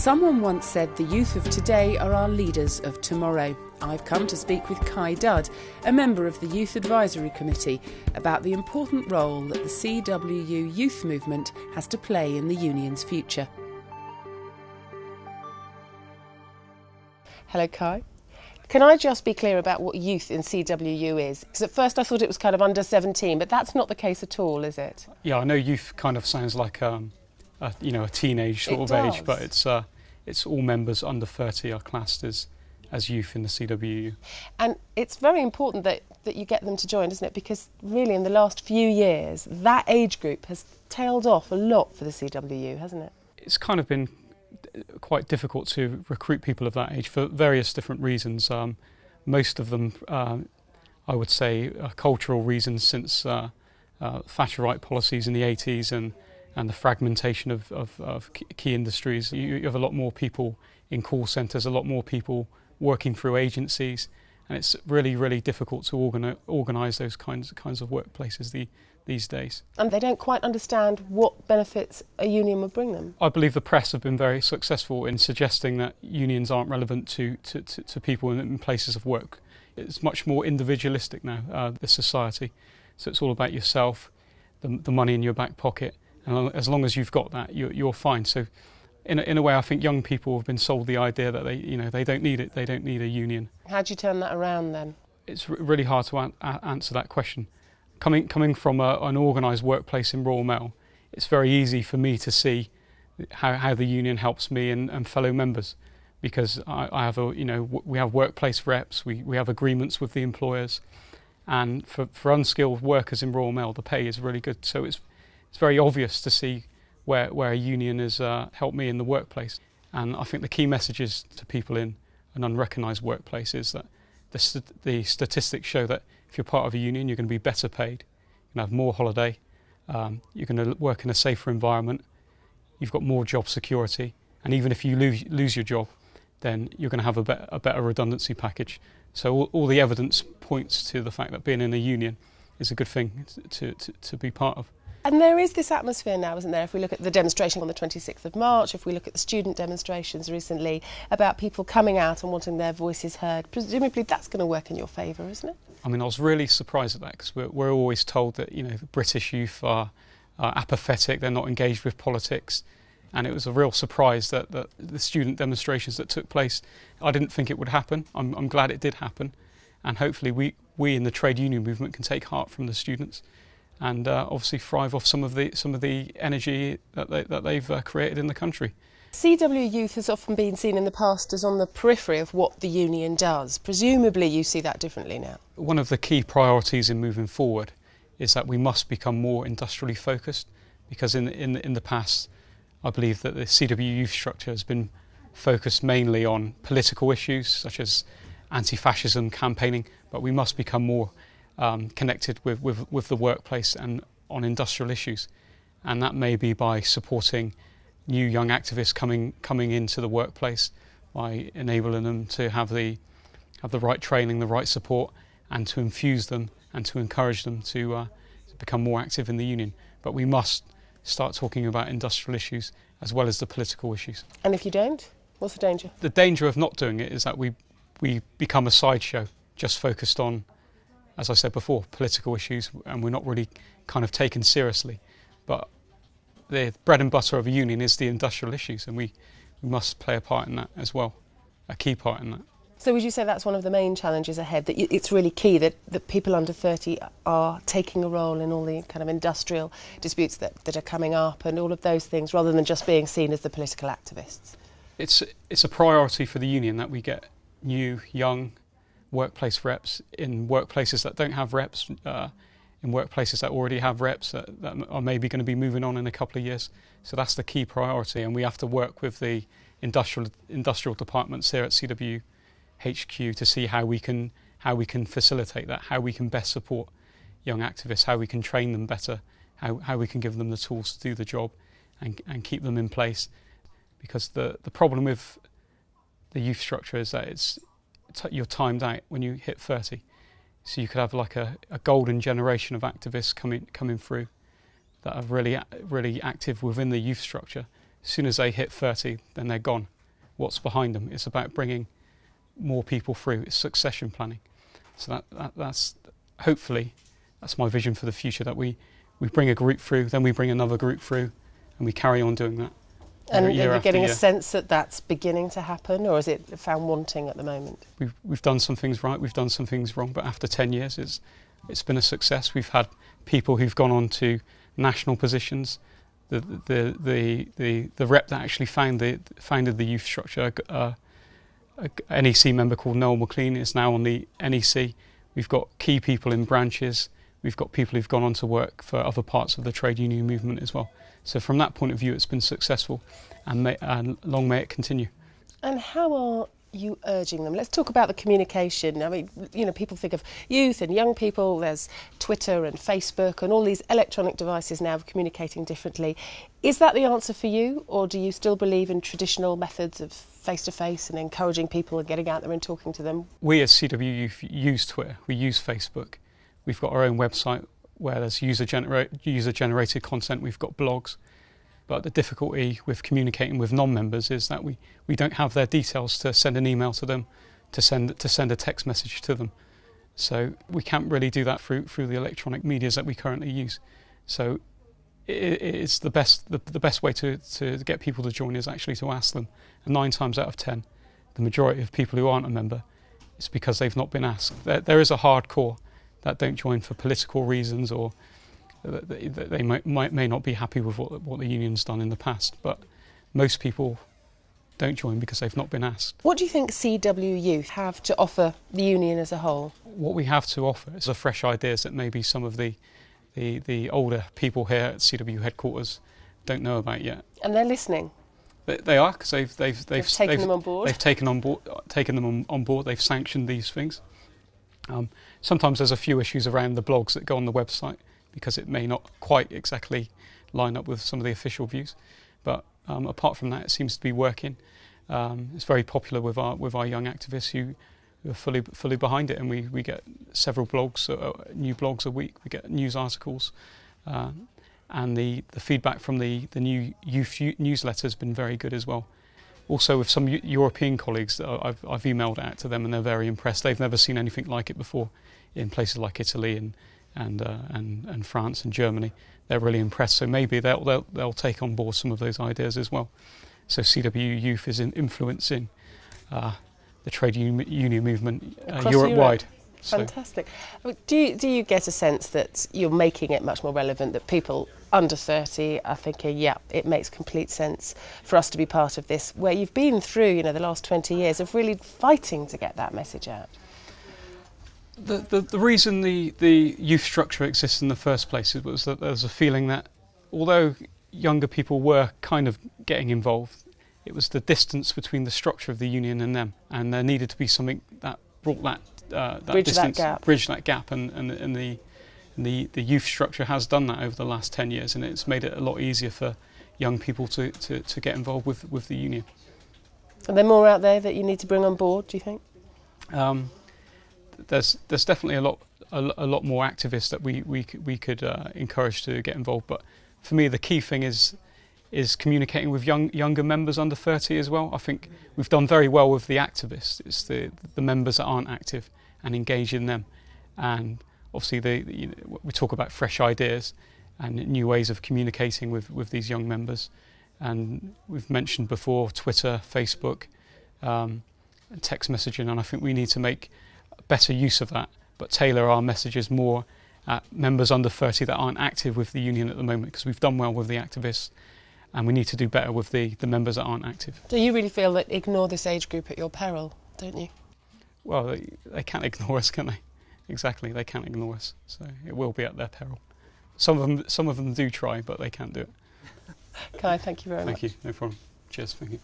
Someone once said the youth of today are our leaders of tomorrow. I've come to speak with Kye Dudd, a member of the Youth Advisory Committee, about the important role that the CWU youth movement has to play in the union's future. Hello, Kye. Can I just be clear about what youth in CWU is? Because at first I thought it was kind of under 17, but that's not the case at all, is it? Yeah, I know youth kind of sounds like a teenage sort of age, but it's all members under 30 are classed as youth in the CWU. And it's very important that you get them to join, isn't it? Because really in the last few years, that age group has tailed off a lot for the CWU, hasn't it? It's kind of been quite difficult to recruit people of that age for various different reasons. Most of them, I would say, are cultural reasons, since Thatcherite policies in the 80s and the fragmentation of key industries. You have a lot more people in call centres, a lot more people working through agencies, and it's really, really difficult to organise those kinds of workplaces these days. And they don't quite understand what benefits a union would bring them. I believe the press have been very successful in suggesting that unions aren't relevant to people in places of work. It's much more individualistic now, the society. So it's all about yourself, the money in your back pocket, and as long as you've got that, you're fine. So in a way, I think young people have been sold the idea that they don't need it, they don't need a union. How do you turn that around then? It's really hard to answer that question. Coming from an organised workplace in Royal Mail, it's very easy for me to see how the union helps me and fellow members, because I have we have workplace reps, we have agreements with the employers, and for unskilled workers in Royal Mail, the pay is really good. So it's very obvious to see where a union has helped me in the workplace. And I think the key messages to people in an unrecognised workplace is that the statistics show that if you're part of a union, you're going to be better paid, you're going to have more holiday, you're going to work in a safer environment, you've got more job security, and even if you lose your job, then you're going to have a better redundancy package. So all the evidence points to the fact that being in a union is a good thing to be part of. And there is this atmosphere now, isn't there? If we look at the demonstration on the 26th of March, if we look at the student demonstrations recently, about people coming out and wanting their voices heard, presumably that's going to work in your favour, isn't it? I mean, I was really surprised at that, because we're always told that the British youth are apathetic, they're not engaged with politics, and it was a real surprise that the student demonstrations that took place, I didn't think it would happen. I'm glad it did happen, and hopefully we in the trade union movement can take heart from the students and obviously thrive off some of the energy that they've created in the country. CWU Youth has often been seen in the past as on the periphery of what the union does. Presumably you see that differently now. One of the key priorities in moving forward is that we must become more industrially focused, because in the past I believe that the CWU Youth structure has been focused mainly on political issues such as anti-fascism campaigning, but we must become more connected with the workplace and on industrial issues, and that may be by supporting new young activists coming into the workplace, by enabling them to have the right training, the right support, and to infuse them and to encourage them to become more active in the union. But we must start talking about industrial issues as well as the political issues. And if you don't, what's the danger? The danger of not doing it is that we become a sideshow, just focused on, as I said before, political issues, and we're not really kind of taken seriously. But the bread and butter of a union is the industrial issues, and we must play a part in that as well, a key part in that. So would you say that's one of the main challenges ahead, that it's really key that people under 30 are taking a role in all the kind of industrial disputes that are coming up and all of those things, rather than just being seen as the political activists? It's a priority for the union that we get new, young workplace reps in workplaces that don't have reps, in workplaces that already have reps that are maybe going to be moving on in a couple of years. So that's the key priority, and we have to work with the industrial departments here at CWU HQ to see how we can facilitate that, how we can best support young activists, how we can train them better, how we can give them the tools to do the job and keep them in place. Because the problem with the youth structure is that you're timed out when you hit 30. So you could have like a golden generation of activists coming through that are really active within the youth structure. As soon as they hit 30, then they're gone. what's behind them. It's about bringing more people through. It's succession planning. So that's hopefully, that's my vision for the future, that we bring a group through, then we bring another group through, and we carry on doing that. And you're getting a sense that that's beginning to happen, or is it found wanting at the moment? We've done some things right, we've done some things wrong, but after 10 years it's been a success. We've had people who've gone on to national positions. The rep that actually founded the youth structure, a NEC member called Noel McLean, is now on the NEC. We've got key people in branches. We've got people who've gone on to work for other parts of the trade union movement as well. So from that point of view, it's been successful, and long may it continue. And how are you urging them? Let's talk about the communication. I mean, people think of youth and young people. There's Twitter and Facebook and all these electronic devices now of communicating differently. Is that the answer for you, or do you still believe in traditional methods of face-to-face and encouraging people and getting out there and talking to them? We as CWU Youth use Twitter, we use Facebook. We've got our own website where there's user-generated content. We've got blogs. But the difficulty with communicating with non-members is that we don't have their details to send an email to them, to send a text message to them. So we can't really do that through the electronic medias that we currently use. So it's the best way to get people to join is actually to ask them. And 9 times out of 10, the majority of people who aren't a member, it's because they've not been asked. There is a hardcore that don't join for political reasons, or they may not be happy with what the union's done in the past, but most people don't join because they've not been asked. What do you think CWU Youth have to offer the union as a whole? What we have to offer is the fresh ideas that maybe some of the older people here at CWU headquarters don't know about yet. And they're listening. They are, because they've taken them on board. They've taken them on board. They've sanctioned these things. Sometimes there's a few issues around the blogs that go on the website, because it may not quite exactly line up with some of the official views. But apart from that, it seems to be working. It's very popular with our young activists who are fully behind it, and we get several blogs, new blogs a week. We get news articles, and the feedback from the new youth newsletter has been very good as well. Also, with some European colleagues, I've emailed out to them, and they're very impressed. They've never seen anything like it before in places like Italy and France and Germany. They're really impressed. So maybe they'll take on board some of those ideas as well. So CWU Youth is influencing the trade union movement Europe-wide. Fantastic. Do you get a sense that you're making it much more relevant, that people under 30 are thinking, yeah, it makes complete sense for us to be part of this, where you've been through, the last 20 years of really fighting to get that message out? The reason the youth structure exists in the first place was that there was a feeling that although younger people were kind of getting involved, it was the distance between the structure of the union and them, and there needed to be something that brought that bridge that gap, and the youth structure has done that over the last 10 years, and it's made it a lot easier for young people to get involved with the union. Are there more out there that you need to bring on board, do you think? There's definitely a lot more activists that we could encourage to get involved, but for me the key thing is communicating with younger members under 30 as well. I think we've done very well with the activists. It's the members that aren't active and engage in them, and obviously we talk about fresh ideas and new ways of communicating with these young members, and we've mentioned before Twitter, Facebook, and text messaging, and I think we need to make better use of that, but tailor our messages more at members under 30 that aren't active with the union at the moment, because we've done well with the activists and we need to do better with the members that aren't active. Do you really feel that ignore this age group at your peril, don't you? Well, they can't ignore us, can they? Exactly, they can't ignore us, so it will be at their peril. Some of them do try, but they can't do it. Kye, thank you very much. Thank you, no problem. Cheers, thank you.